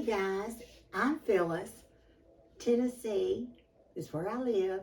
guys, I'm Phyllis. Tennessee is where I live.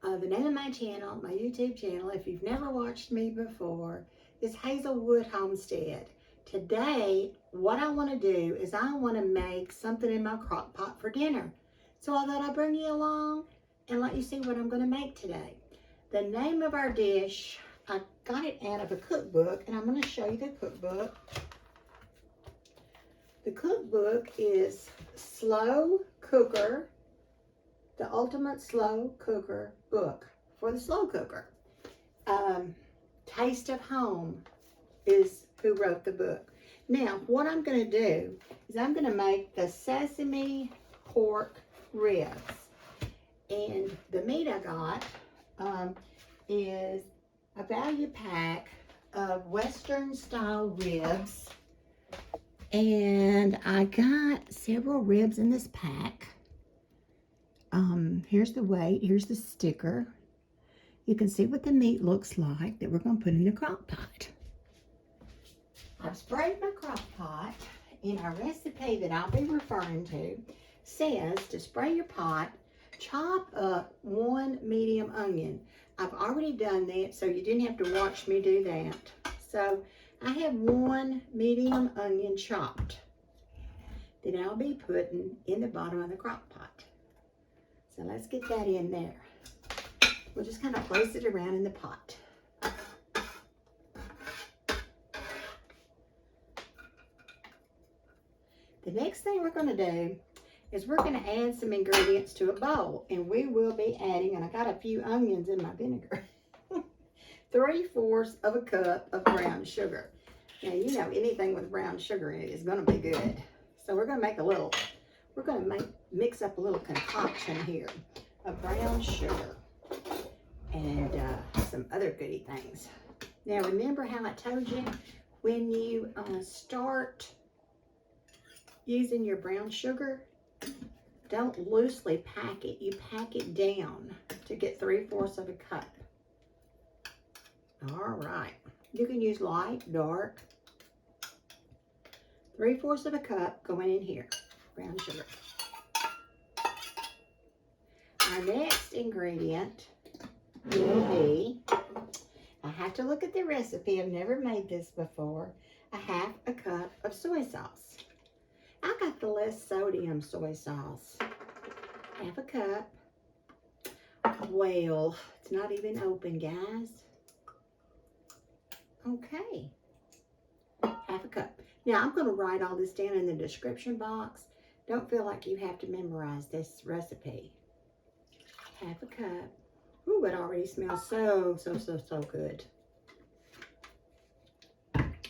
The name of my channel, my YouTube channel, if you've never watched me before, is Hazelwood Homestead. Today, what I want to do is I want to make something in my crock pot for dinner. So I thought I'd bring you along and let you see what I'm going to make today. The name of our dish, I got it out of a cookbook, and I'm going to show you the cookbook. The cookbook is Slow Cooker, the Ultimate Slow Cooker book for the slow cooker. Taste of Home is who wrote the book. Now, what I'm going to do is I'm going to make the sesame pork ribs. And the meat I got is a value pack of Western style ribs. And I got several ribs in this pack. Here's the weight. Here's the sticker. You can see what the meat looks like that we're going to put in the crock pot. I've sprayed my crock pot, and our recipe that I'll be referring to says to spray your pot, chop up 1 medium onion. I've already done that, so you didn't have to watch me do that. So I have 1 medium onion chopped that I'll be putting in the bottom of the crock pot. So let's get that in there. We'll just kind of place it around in the pot. The next thing we're going to do is we're going to add some ingredients to a bowl, and we will be adding, and I got a few onions in my vinegar, 3/4 of a cup of brown sugar. Now, you know, anything with brown sugar in it is going to be good. So we're going to make a little, mix up a little concoction here of brown sugar and some other goody things. Now, remember how I told you when you start using your brown sugar, don't loosely pack it. You pack it down to get 3/4 of a cup. All right. You can use light, dark. 3/4 of a cup going in here. Brown sugar. Our next ingredient will be, I have to look at the recipe. I've never made this before. 1/2 a cup of soy sauce. I got the less sodium soy sauce. 1/2 a cup. Well, it's not even open, guys. Okay. 1/2 a cup. Now, I'm going to write all this down in the description box. Don't feel like you have to memorize this recipe. 1/2 a cup. Ooh, it already smells so good.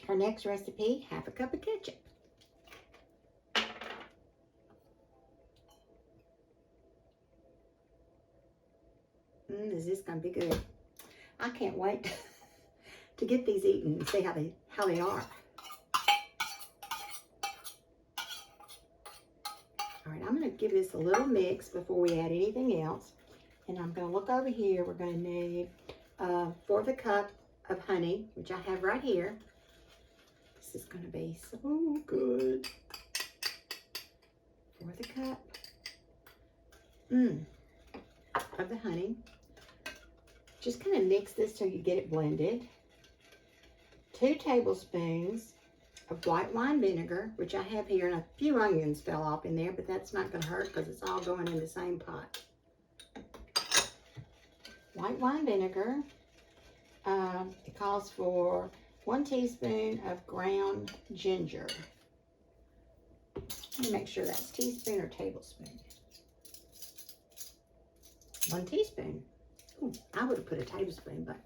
Our next recipe, 1/2 a cup of ketchup. Is this going to be good? I can't wait to get these eaten and see how they are. All right, I'm going to give this a little mix before we add anything else. And I'm going to look over here. We're going to need 1/4 a cup of honey, which I have right here. This is going to be so good. 1/4 a cup of the honey. Just kind of mix this till you get it blended. 2 tablespoons of white wine vinegar, which I have here, and a few onions fell off in there, but that's not going to hurt because it's all going in the same pot. White wine vinegar. It calls for 1 teaspoon of ground ginger. Let me make sure that's teaspoon or tablespoon. 1 teaspoon. Ooh, I would have put a tablespoon, but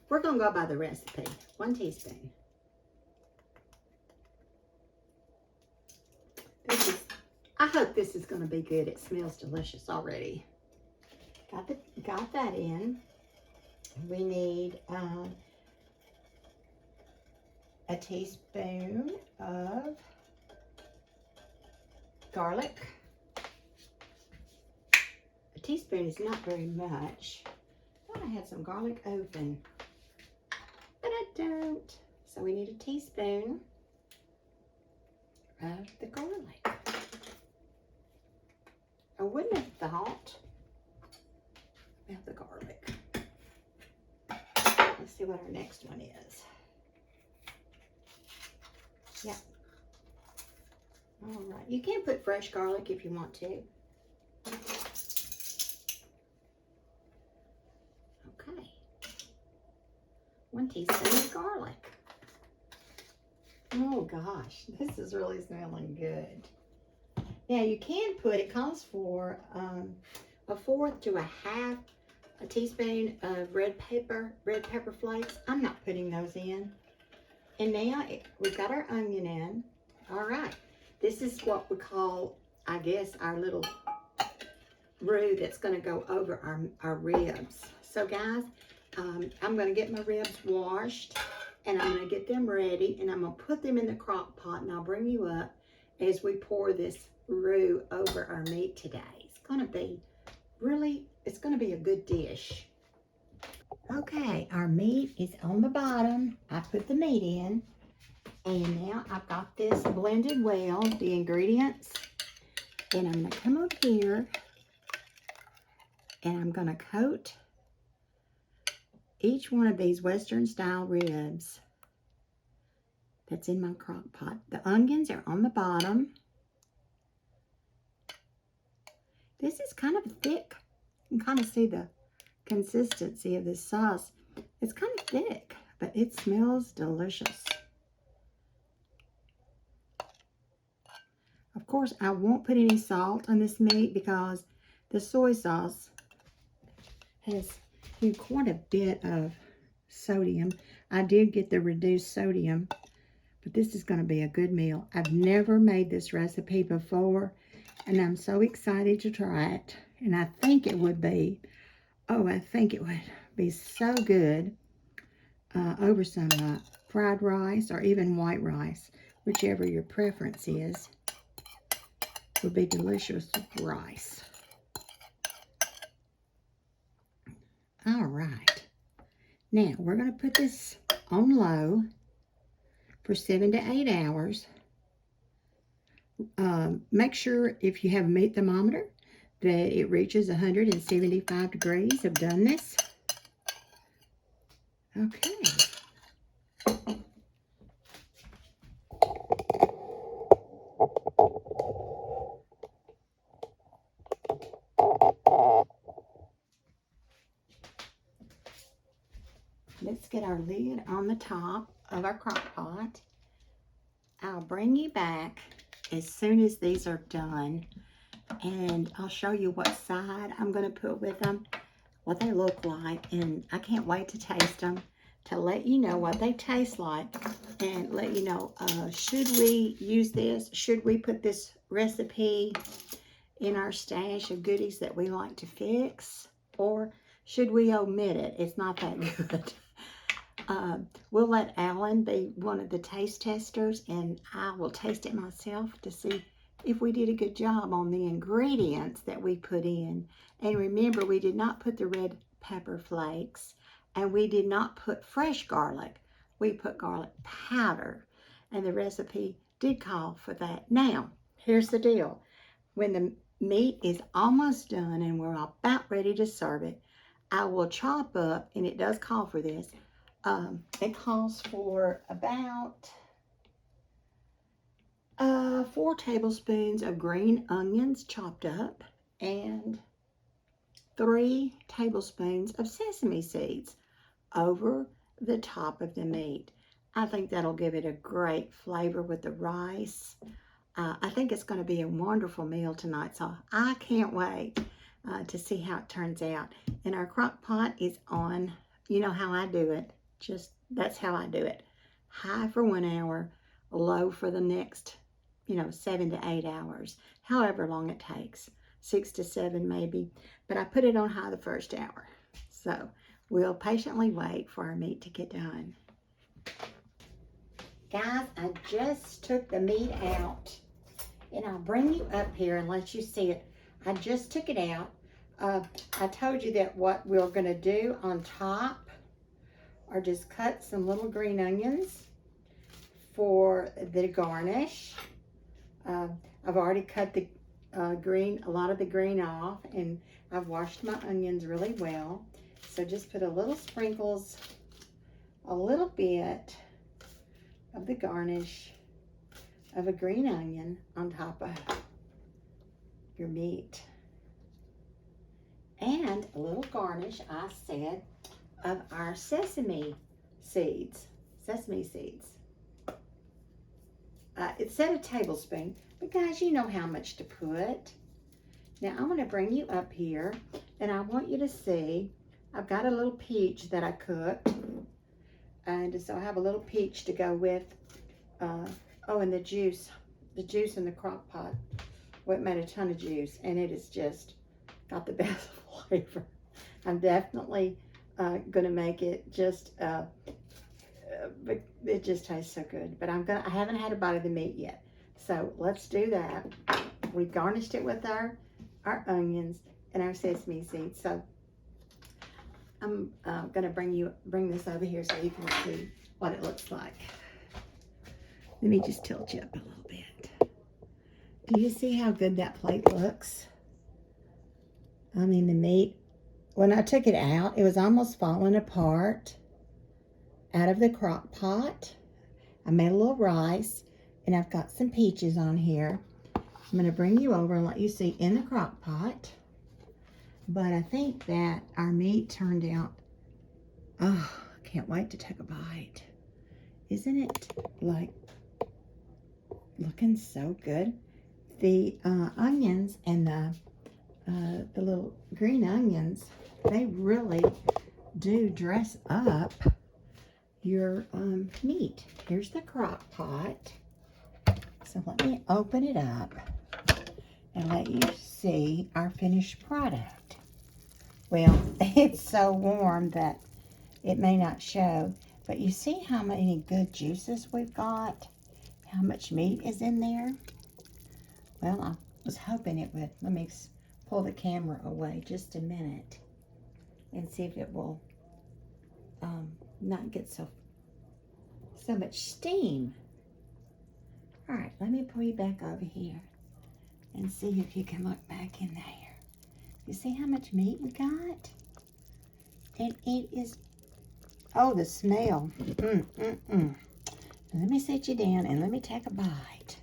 we're going to go by the recipe. 1 teaspoon. I hope this is going to be good. It smells delicious already. Got that in. We need a teaspoon of garlic. A teaspoon is not very much. I thought I had some garlic open, but I don't. So we need a teaspoon of the garlic. I wouldn't have thought about the garlic. Let's see what our next one is. Yep. All right. You can put fresh garlic if you want to. Okay. 1 teaspoon of garlic. Oh gosh, this is really smelling good. Now you can put, it calls for 1/4 to 1/2 a teaspoon of red pepper flakes. I'm not putting those in. And now we've got our onion in. All right, this is what we call, I guess, our little roux that's going to go over our ribs. So guys, I'm going to get my ribs washed, and I'm going to get them ready, and I'm going to put them in the crock pot, and I'll bring you up as we pour this roux over our meat today. It's going to be really, it's going to be a good dish. Okay, our meat is on the bottom. I put the meat in, and now I've got this blended well, the ingredients, and I'm going to come over here, and I'm going to coat each one of these Western style ribs that's in my crock pot. The onions are on the bottom. This is kind of thick. You can kind of see the consistency of this sauce. It's kind of thick, but it smells delicious. Of course, I won't put any salt on this meat because the soy sauce has quite a bit of sodium. I did get the reduced sodium, but this is going to be a good meal. I've never made this recipe before, and I'm so excited to try it. And I think it would be, I think it would be so good over some fried rice or even white rice, whichever your preference is. Would be delicious with rice. All right. Now, we're going to put this on low for 7 to 8 hours. Make sure if you have a meat thermometer that it reaches 175 degrees. I've done this. Okay. Let's get our lid on the top of our crock pot. I'll bring you back as soon as these are done, and I'll show you what side I'm going to put with them, what they look like, and I can't wait to taste them to let you know what they taste like and let you know, should we use this? Should we put this recipe in our stash of goodies that we like to fix? Or should we omit it? It's not that good. We'll let Alan be one of the taste testers, and I will taste it myself to see if we did a good job on the ingredients that we put in. And remember, we did not put the red pepper flakes, and we did not put fresh garlic. We put garlic powder, and the recipe did call for that. Now, here's the deal. When the meat is almost done and we're about ready to serve it, I will chop up, and it does call for this, it calls for about 4 tablespoons of green onions chopped up and 3 tablespoons of sesame seeds over the top of the meat. I think that'll give it a great flavor with the rice. I think it's going to be a wonderful meal tonight, so I can't wait to see how it turns out. And our crock pot is on, you know how I do it. Just, that's how I do it. High for 1 hour, low for the next, 7 to 8 hours. However long it takes. 6 to 7 maybe. But I put it on high the first hour. So we'll patiently wait for our meat to get done. Guys, I just took the meat out. And I'll bring you up here and let you see it. I just took it out. I told you that what we're going to do on top are just cut some little green onions for the garnish. I've already cut the green, a lot of the green off, and I've washed my onions really well. So just put a little sprinkles, a little bit of the garnish of a green onion on top of your meat. And a little garnish, I said, of our sesame seeds. Sesame seeds. It said a tablespoon, but guys, you know how much to put. Now I'm going to bring you up here, and I want you to see, I've got a little peach that I cooked, and so I have a little peach to go with, oh, and the juice in the crock pot. Well, it made a ton of juice, and it is just got the best flavor. I'm definitely going to make it just, but it just tastes so good. But I haven't had a bite of the meat yet. So let's do that. We garnished it with our onions and our sesame seeds. So I'm going to bring this over here so you can see what it looks like. Let me just tilt you up a little bit. Do you see how good that plate looks? I mean, the meat, when I took it out, it was almost falling apart out of the crock pot. I made a little rice, and I've got some peaches on here. I'm going to bring you over and let you see in the crock pot. But I think that our meat turned out, oh, I can't wait to take a bite. Isn't it, like, looking so good? The onions and the little green onions, they really do dress up your meat. Here's the crock pot. So let me open it up and let you see our finished product. Well, it's so warm that it may not show, but you see how many good juices we've got? How much meat is in there? Well, I was hoping it would. Let me pull the camera away just a minute and see if it will not get so much steam. All right, let me pull you back over here and see if you can look back in there. You see how much meat we got? And it is, oh, the smell. Let me sit you down and let me take a bite.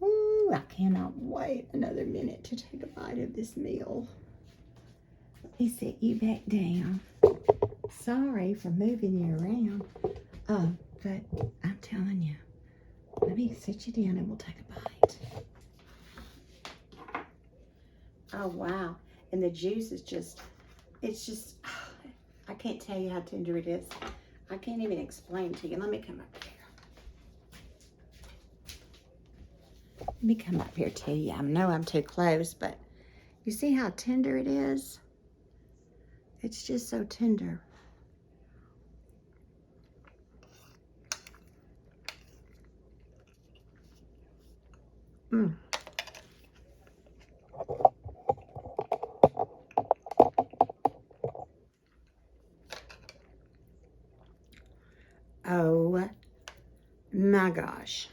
Ooh, I cannot wait another minute to take a bite of this meal. Let me sit you back down. Sorry for moving you around. But I'm telling you, let me sit you down and we'll take a bite. Oh, wow. And the juice is just, it's just, I can't tell you how tender it is. I can't even explain to you. Let me come up here. Let me come up here to you. I know I'm too close, but you see how tender it is? It's just so tender. Oh my gosh.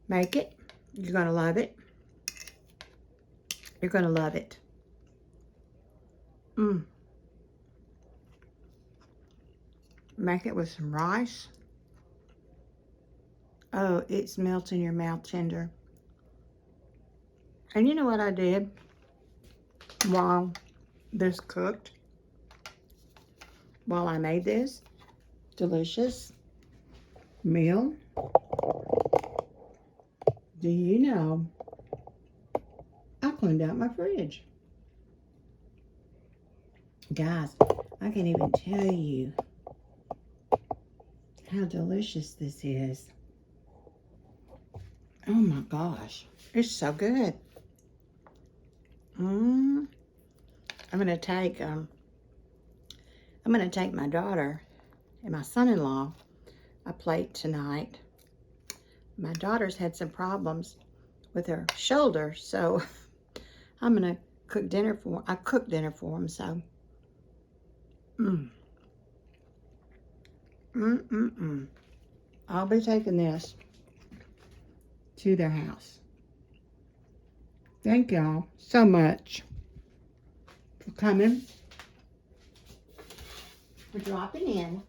Make it. You're going to love it. You're going to love it. Make it with some rice. Oh, it melts in your mouth tender. And you know what I did while this cooked? While I made this delicious meal, do you know I cleaned out my fridge? Guys, I can't even tell you how delicious this is. Oh my gosh, it's so good. I'm gonna take my daughter and my son-in-law a plate tonight. My daughter's had some problems with her shoulder, so I'm gonna cook dinner for. I cooked dinner for them, so. I'll be taking this to their house. Thank y'all so much for coming, for dropping in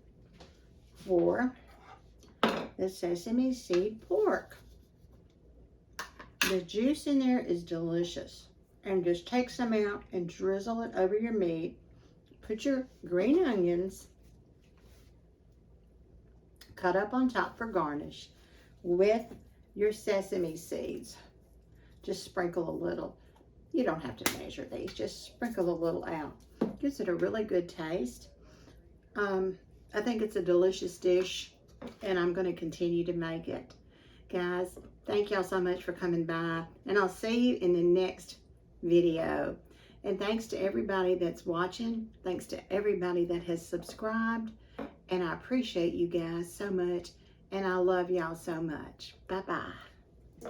for the sesame seed pork. The juice in there is delicious. And just take some out and drizzle it over your meat. Put your green onions cut up on top for garnish with your sesame seeds. Just sprinkle a little. You don't have to measure these. Just sprinkle a little out. Gives it a really good taste. I think it's a delicious dish, and I'm going to continue to make it. Guys, thank y'all so much for coming by, and I'll see you in the next video. And thanks to everybody that's watching. Thanks to everybody that has subscribed. And I appreciate you guys so much. And I love y'all so much. Bye-bye.